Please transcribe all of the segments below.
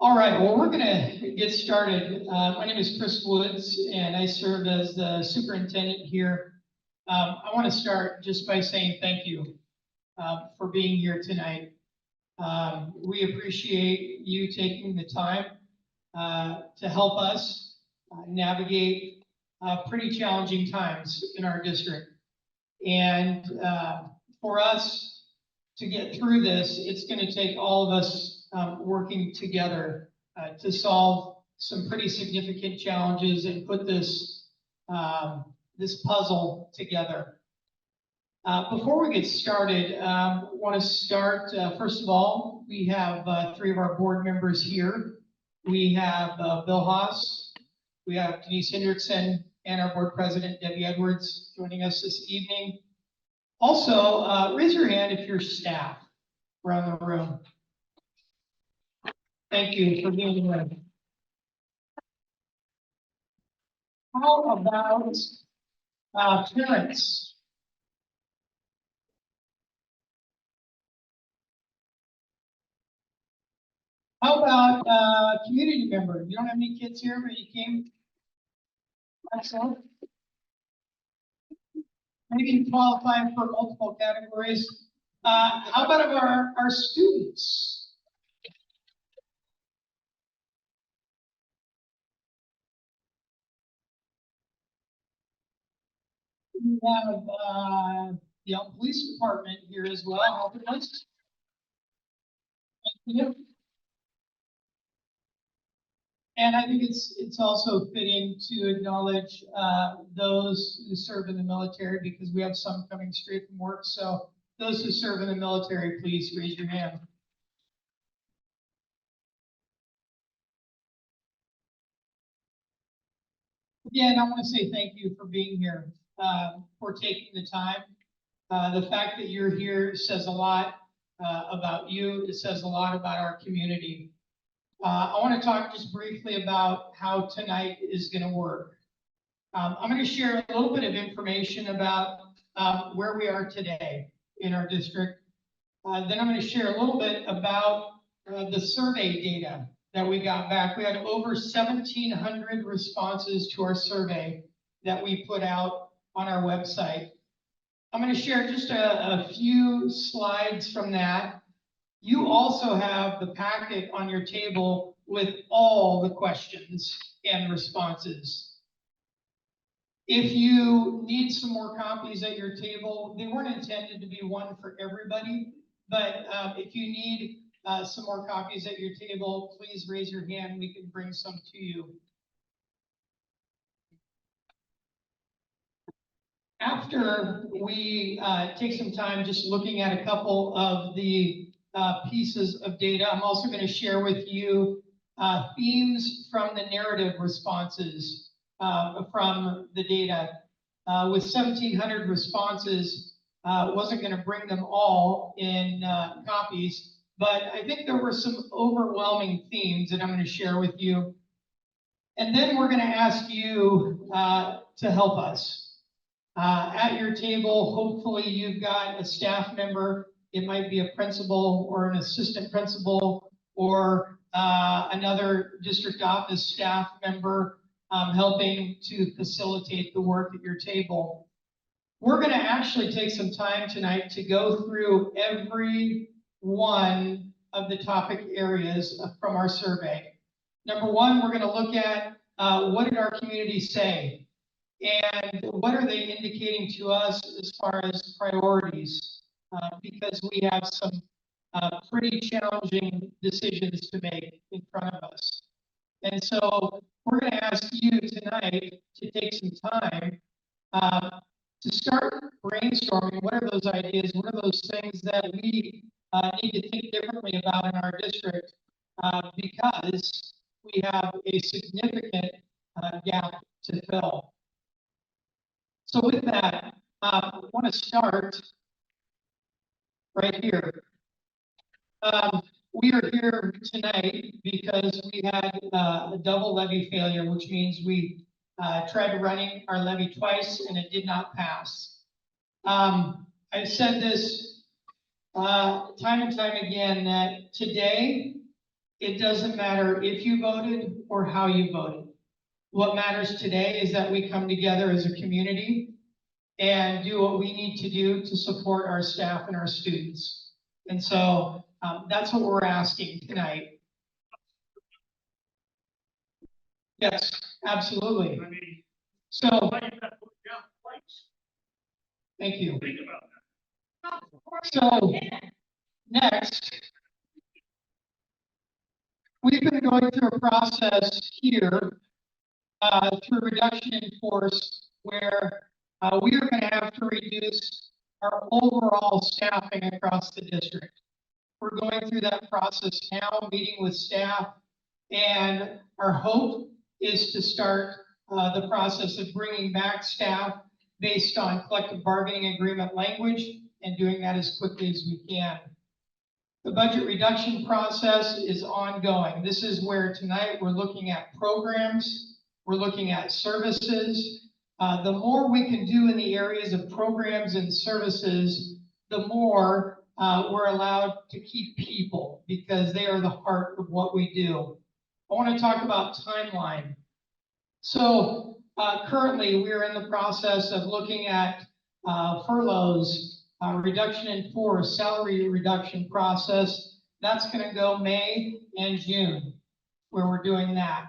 All right, well, we're going to get started. My name is Chris Woods, and I serve as the superintendent here. I want to start just by saying thank you for being here tonight. We appreciate you taking the time to help us navigate pretty challenging times in our district. And for us to get through this, it's going to take all of us working together to solve some pretty significant challenges and put this this puzzle together. Before we get started, I want to start, first of all, we have three of our board members here. We have Bill Haas, we have Denise Hendrickson, and our board president, Debbie Edwards, joining us this evening. Also, raise your hand if you're staff around the room. Thank you for being here. How about parents? How about community member? You don't have any kids here, but you came myself. Maybe you qualify for multiple categories. How about our students? We have the police department here as well, helping us. Thank you. And I think it's also fitting to acknowledge those who serve in the military, because we have some coming straight from work. So those who serve in the military, please raise your hand. Again, I want to say thank you for being here, for taking the time. The fact that you're here says a lot about you. It says a lot about our community. I want to talk just briefly about how tonight is going to work. I'm going to share a little bit of information about where we are today in our district. Then I'm going to share a little bit about the survey data that we got back. We had over 1,700 responses to our survey that we put out on our website. I'm going to share just a few slides from that. You also have the packet on your table with all the questions and responses. If you need some more copies at your table, they weren't intended to be one for everybody, but if you need some more copies at your table, please raise your hand. We can bring some to you. After we take some time just looking at a couple of the pieces of data, I'm also going to share with you themes from the narrative responses from the data. With 1,700 responses, wasn't going to bring them all in copies, but I think there were some overwhelming themes that I'm going to share with you. And then we're going to ask you to help us. At your table, hopefully you've got a staff member. It might be a principal or an assistant principal or another district office staff member helping to facilitate the work at your table. We're going to actually take some time tonight to go through every one of the topic areas from our survey. Number one, we're going to look at what did our community say? And what are they indicating to us as far as priorities? Because we have some pretty challenging decisions to make in front of us. And so we're going to ask you tonight to take some time to start brainstorming. What are those ideas? What are those things that we need to think differently about in our district? Because we have a significant gap to fill. So with that, I want to start right here. We are here tonight because we had a double levy failure, which means we tried running our levy twice and it did not pass. I've said this time and time again that today It doesn't matter if you voted or how you voted. What matters today is that we come together as a community and do what we need to do to support our staff and our students. And so that's what we're asking tonight. Yes, absolutely. I mean, So, why you gotta put it down twice? thank you. Think about that. So, next, we've been going through a process here through reduction in force where we are going to have to reduce our overall staffing across the district. We're going through that process now, meeting with staff, and our hope is to start the process of bringing back staff based on collective bargaining agreement language and doing that as quickly as we can. The budget reduction process is ongoing. This is where tonight we're looking at programs, we're looking at services. The more we can do in the areas of programs and services, the more we're allowed to keep people because they are the heart of what we do. I want to talk about timeline. So currently we're in the process of looking at furloughs, reduction in force, salary reduction process. That's going to go May and June, where we're doing that.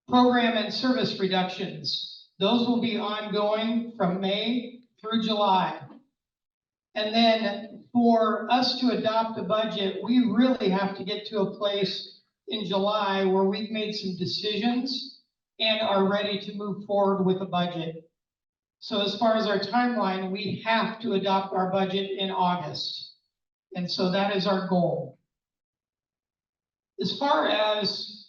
Program and service reductions. Those will be ongoing from May through July. And then for us to adopt a budget, we really have to get to a place in July where we've made some decisions and are ready to move forward with a budget. So as far as our timeline, we have to adopt our budget in August. And so that is our goal. As far as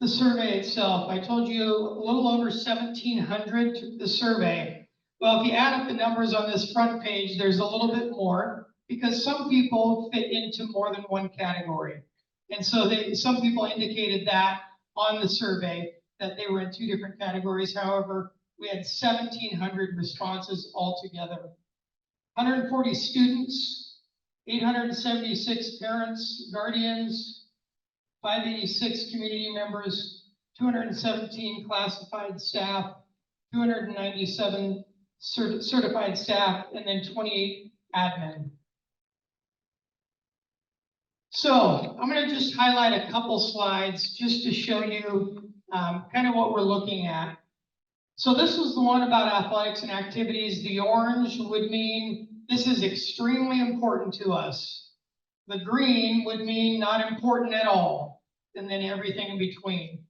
the survey itself, I told you a little over 1,700 took the survey. Well, if you add up the numbers on this front page, there's a little bit more because some people fit into more than one category. And so some people indicated that on the survey that they were in 2 different categories. However, we had 1,700 responses altogether. 140 students, 876 parents, guardians, 586 community members, 217 classified staff, 297 certified staff, and then 28 admin. So I'm going to just highlight a couple slides just to show you kind of what we're looking at. So this was the one about athletics and activities. The orange would mean this is extremely important to us. The green would mean not important at all, and then everything in between.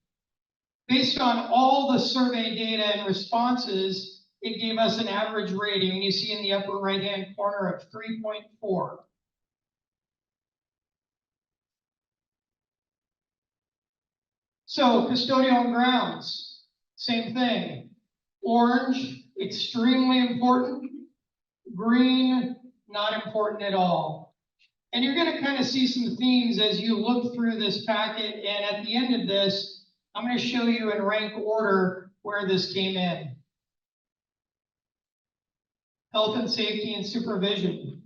Based on all the survey data and responses, it gave us an average rating, you see in the upper right-hand corner, of 3.4. So custodial and grounds, same thing. Orange, extremely important. Green, not important at all. And you're going to kind of see some themes as you look through this packet. And at the end of this, I'm going to show you in rank order where this came in. Health and safety and supervision.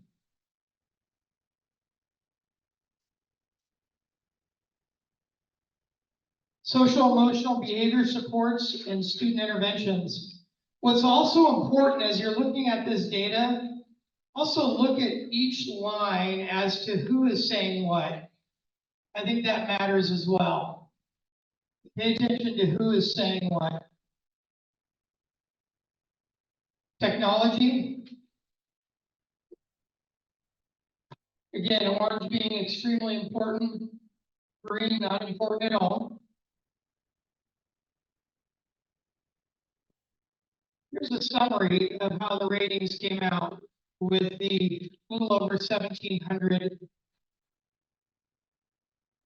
Social emotional behavior supports and student interventions. What's also important as you're looking at this data, also look at each line as to who is saying what. I think that matters as well. Pay attention to who is saying what. Technology. Again, orange being extremely important, green not important at all. Here's a summary of how the ratings came out with the little over 1,700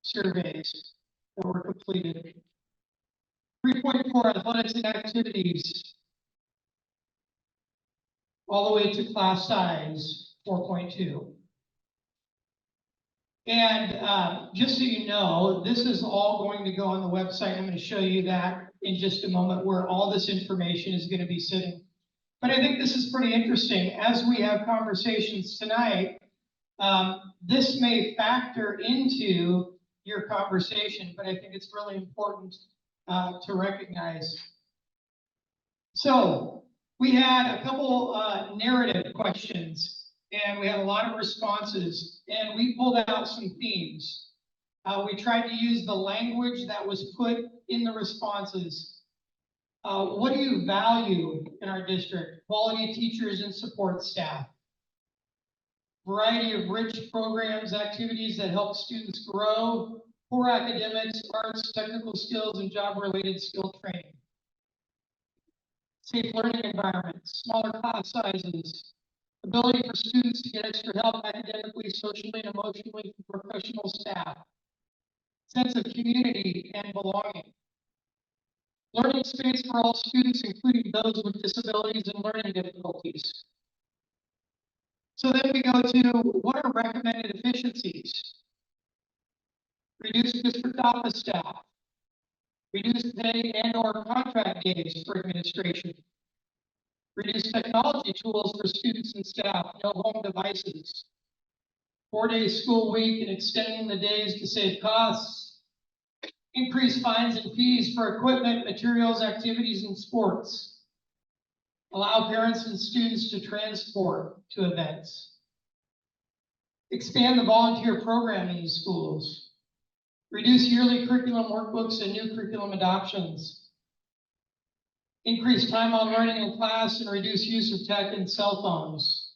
surveys that were completed. 3.4 athletics and activities, all the way to class size 4.2. And just so you know, this is all going to go on the website. I'm going to show you that in just a moment where all this information is going to be sitting. But I think this is pretty interesting. As we have conversations tonight, This may factor into your conversation, but I think it's really important to recognize. So we had a couple narrative questions, and we had a lot of responses, and we pulled out some themes. We tried to use the language that was put in the responses. What do you value in our district? Quality teachers and support staff. Variety of rich programs, activities that help students grow, core academics, arts, technical skills, and job-related skill training. Safe learning environments, smaller class sizes, ability for students to get extra help academically, socially, and emotionally from professional staff, sense of community and belonging. Learning space for all students, including those with disabilities and learning difficulties. So then we go to what are recommended efficiencies? Reduce district office staff, reduce pay and/or contract days for administration, reduce technology tools for students and staff, no home devices, 4-day school week and extending the days to save costs, increase fines and fees for equipment, materials, activities, and sports, allow parents and students to transport to events, expand the volunteer programming in schools, reduce yearly curriculum workbooks and new curriculum adoptions, increase time on learning in class and reduce use of tech and cell phones,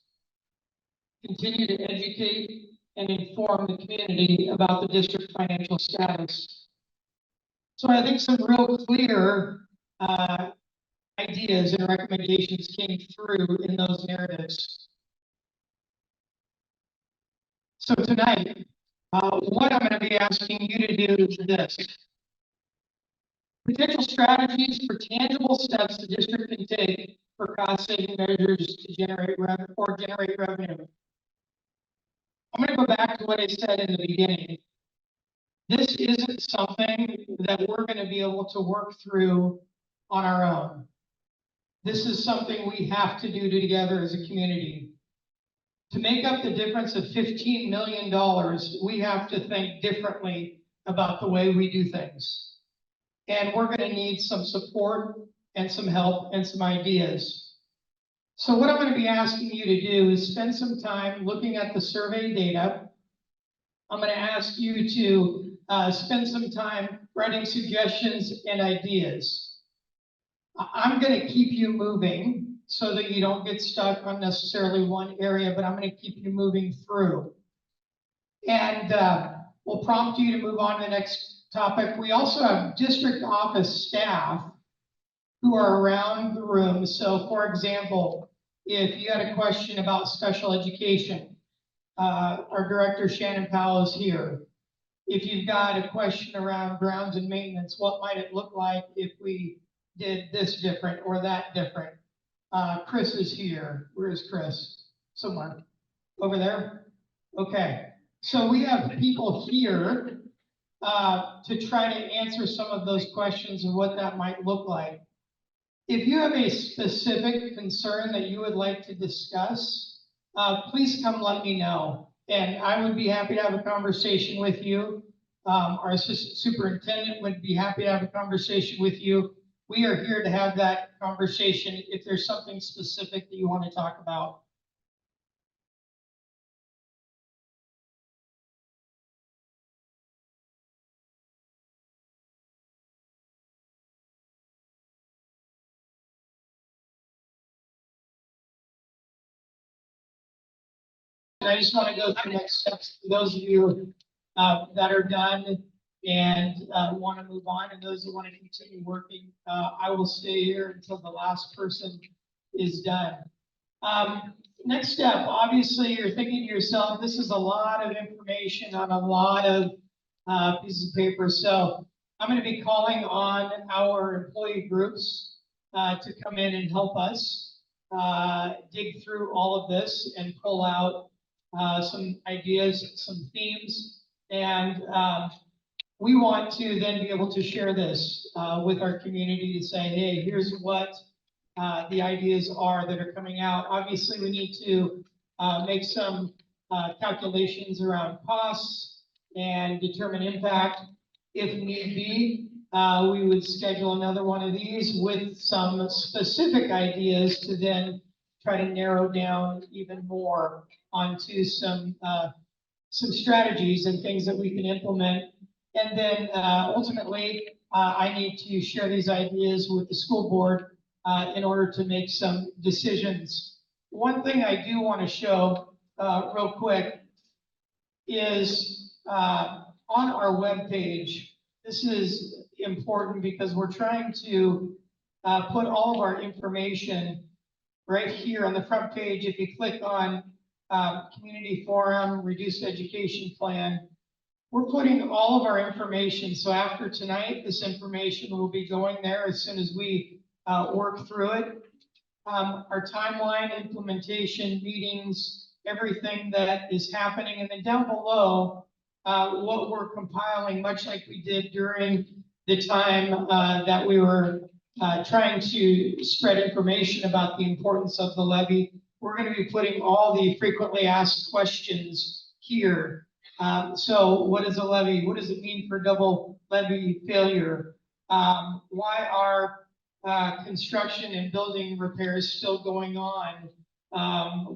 continue to educate and inform the community about the district financial status. So I think some real clear ideas and recommendations came through in those narratives. So tonight, what I'm going to be asking you to do is this. Potential strategies for tangible steps the district can take for cost-saving measures to generate revenue. I'm going to go back to what I said in the beginning. This isn't something that we're going to be able to work through on our own. This is something we have to do together as a community. To make up the difference of $15 million, we have to think differently about the way we do things. And we're going to need some support and some help and some ideas. So what I'm going to be asking you to do is spend some time looking at the survey data. I'm going to ask you to spend some time writing suggestions and ideas. I'm going to keep you moving so that you don't get stuck on necessarily one area, but I'm going to keep you moving through. And we'll prompt you to move on to the next topic. We also have district office staff who are around the room. So for example, if you had a question about special education, our director Shannon Powell is here. If you've got a question around grounds and maintenance, what might it look like if we did this different or that different? Chris is here. Where is Chris? Somewhere. Over there? Okay. So we have people here to try to answer some of those questions and what that might look like. If you have a specific concern that you would like to discuss, please come let me know. And I would be happy to have a conversation with you. Our assistant superintendent would be happy to have a conversation with you. We are here to have that conversation if there's something specific that you want to talk about. And I just want to go through next steps for those of you that are done and want to move on, and those that want to continue working. I will stay here until the last person is done. Next step, obviously you're thinking to yourself, this is a lot of information on a lot of pieces of paper. So I'm going to be calling on our employee groups to come in and help us dig through all of this and pull out some ideas, some themes, and we want to then be able to share this with our community to say, hey, here's what the ideas are that are coming out. Obviously, we need to make some calculations around costs and determine impact. If need be, we would schedule another one of these with some specific ideas to then try to narrow down even more onto some strategies and things that we can implement. And then ultimately, I need to share these ideas with the school board in order to make some decisions. One thing I do want to show real quick is on our webpage. This is important because we're trying to put all of our information right here on the front page. If you click on community forum, reduced education plan, we're putting all of our information. So after tonight, this information will be going there as soon as we work through it. Our timeline, implementation, meetings, everything that is happening. And then down below, what we're compiling, much like we did during the time that we were trying to spread information about the importance of the levy. We're going to be putting all the frequently asked questions here. So what is a levy? What does it mean for double levy failure? Why are construction and building repairs still going on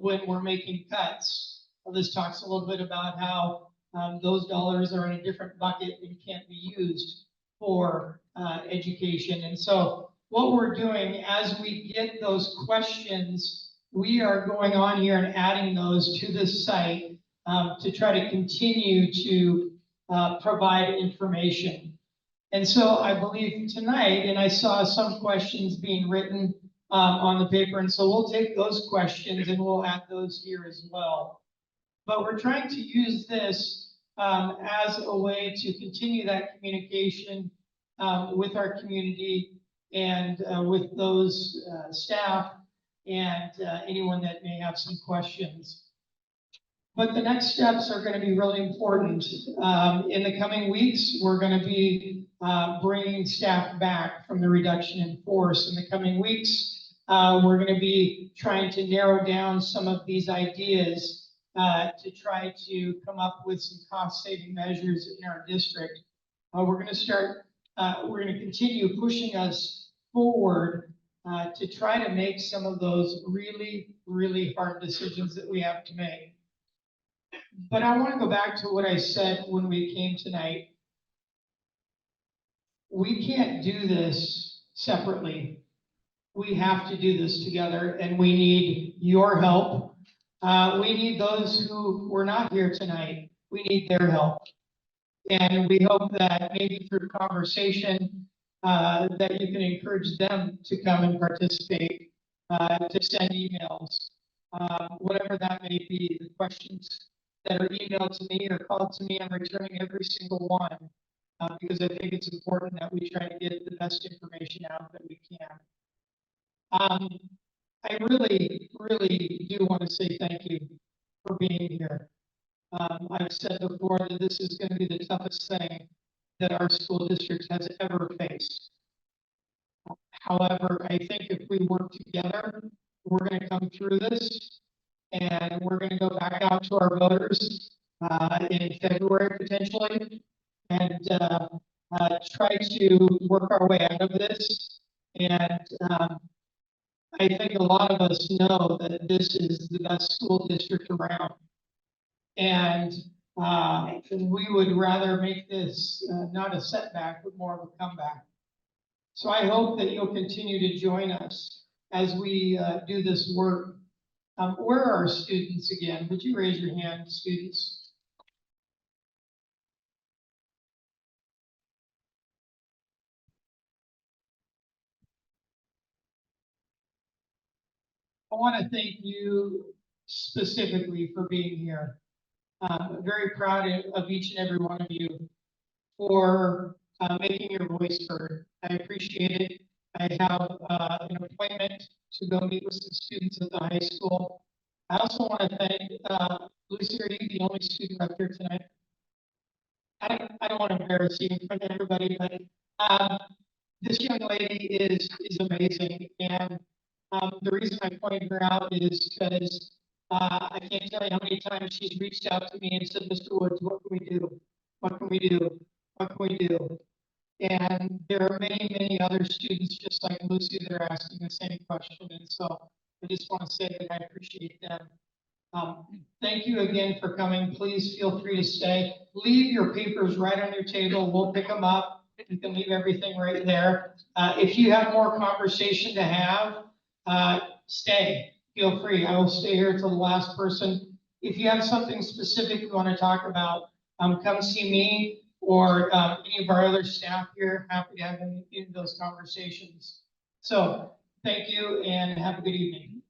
when we're making cuts? Well, this talks a little bit about how those dollars are in a different bucket and can't be used for education. And so what we're doing as we get those questions, we are going on here and adding those to this site to try to continue to provide information. And so I believe tonight, and I saw some questions being written on the paper, and so we'll take those questions and we'll add those here as well. But we're trying to use this as a way to continue that communication with our community and with those staff and anyone that may have some questions. But the next steps are going to be really important. In the coming weeks, we're going to be bringing staff back from the reduction in force. In the coming weeks, we're going to be trying to narrow down some of these ideas to try to come up with some cost-saving measures in our district. We're going to continue pushing us forward to try to make some of those really, really hard decisions that we have to make. But I want to go back to what I said when we came tonight. We can't do this separately. We have to do this together, and we need your help. We need those who were not here tonight. We need their help. And we hope that maybe through conversation, that you can encourage them to come and participate, to send emails, whatever that may be, the questions that are emailed to me or called to me, I'm returning every single one because I think it's important that we try to get the best information out that we can. I really, really do want to say thank you for being here. I've said before that this is going to be the toughest thing that our school district has ever faced. However, I think if we work together, we're going to come through this. And we're going to go back out to our voters in February potentially and try to work our way out of this. And I think a lot of us know that this is the best school district around. And we would rather make this not a setback, but more of a comeback. So I hope that you'll continue to join us as we do this work. Where are our students again? Would you raise your hand, students? I want to thank you specifically for being here. I'm very proud of each and every one of you for making your voice heard. I appreciate it. I have an appointment to go meet with some students at the high school. I also want to thank Lucy. Are you the only student up here tonight? I don't want to embarrass you in front of everybody, but this young lady is amazing. And the reason I pointed her out is because I can't tell you how many times she's reached out to me and said, Mr. Woods, what can we do? What can we do? What can we do? And there are many, many other students, just like Lucy, that are asking the same question. And so I just want to say that I appreciate them. Thank you again for coming. Please feel free to stay. Leave your papers right on your table. We'll pick them up. You can leave everything right there. If you have more conversation to have, stay. Feel free. I will stay here till the last person. If you have something specific you want to talk about, come see me or any of our other staff here. Happy to have any of those conversations. So thank you and have a good evening.